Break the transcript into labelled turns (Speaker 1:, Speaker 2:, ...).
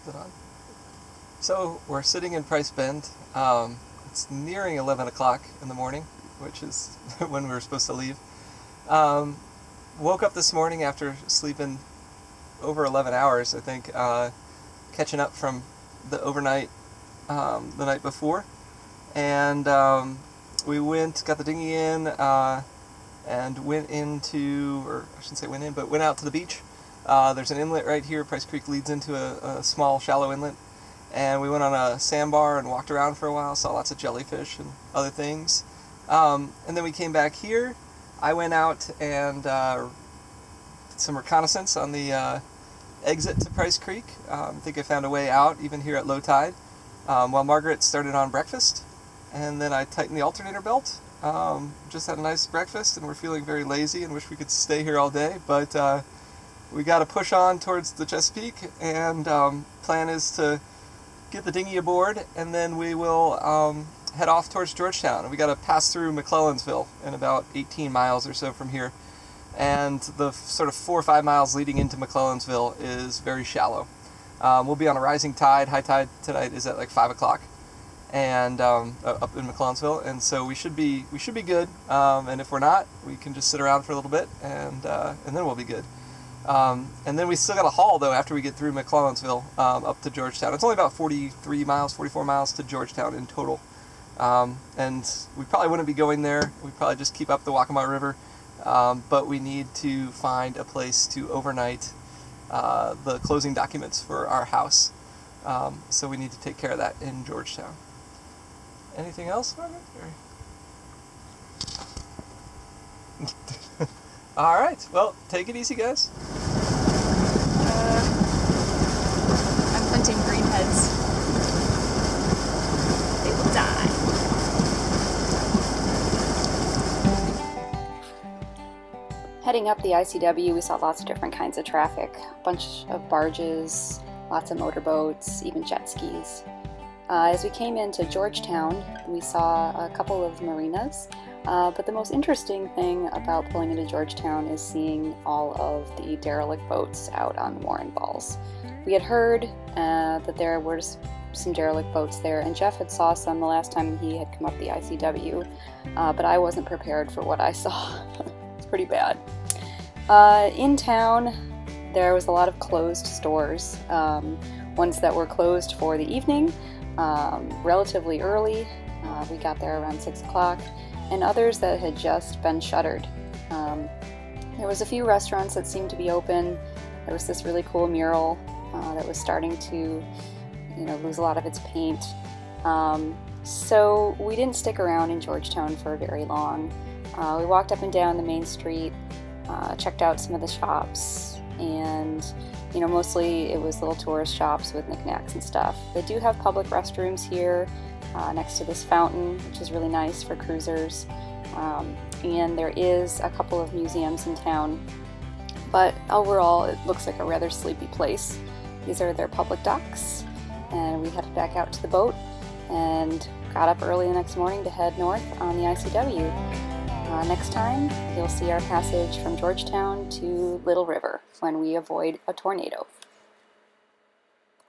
Speaker 1: it on. So we're sitting in Price Bend. It's nearing 11 o'clock in the morning, which is when we were supposed to leave. Woke up this morning after sleeping over 11 hours, I think, catching up from the overnight the night before. And we got the dinghy in and went into, or I shouldn't say went in, but went out to the beach. There's an inlet right here. Price Creek leads into a small, shallow inlet. And we went on a sandbar and walked around for a while, saw lots of jellyfish and other things. And then we came back here. I went out and did some reconnaissance on the exit to Price Creek. I think I found a way out, even here at low tide, while Margaret started on breakfast. And then I tightened the alternator belt. Just had a nice breakfast, and we're feeling very lazy and wish we could stay here all day. But we got to push on towards the Chesapeake, and plan is to get the dinghy aboard, and then we will head off towards Georgetown. We got to pass through McClellansville in about 18 miles or so from here, and the sort of 4 or 5 miles leading into McClellansville is very shallow. We'll be on a rising tide. High tide tonight is at like 5 o'clock, and up in McClellansville, and so we should be good. And if we're not, we can just sit around for a little bit, and then we'll be good. And then we still got a haul, though, after we get through McClellansville up to Georgetown. It's only about 44 miles to Georgetown in total. And we probably wouldn't be going there. We'd probably just keep up the Waccamaw River. But we need to find a place to overnight the closing documents for our house. So we need to take care of that in Georgetown. Anything else, Margaret? All right. Well, take it easy, guys.
Speaker 2: I'm hunting greenheads. They will die. Heading up the ICW, we saw lots of different kinds of traffic. A bunch of barges, lots of motorboats, even jet skis. As we came into Georgetown, we saw a couple of marinas. But the most interesting thing about pulling into Georgetown is seeing all of the derelict boats out on Warren Falls. We had heard that there were some derelict boats there, and Jeff had saw some the last time he had come up the ICW, but I wasn't prepared for what I saw. It's pretty bad. In town, there was a lot of closed stores, ones that were closed for the evening, relatively early. We got there around 6 o'clock. And others that had just been shuttered. There was a few restaurants that seemed to be open. There was this really cool mural that was starting to, lose a lot of its paint. So we didn't stick around in Georgetown for very long. We walked up and down the main street, checked out some of the shops, and mostly it was little tourist shops with knickknacks and stuff. They do have public restrooms here. Next to this fountain, which is really nice for cruisers. And there is a couple of museums in town, but overall it looks like a rather sleepy place. These are their public docks, and we headed back out to the boat and got up early the next morning to head north on the ICW. Next time, you'll see our passage from Georgetown to Little River when we avoid a tornado.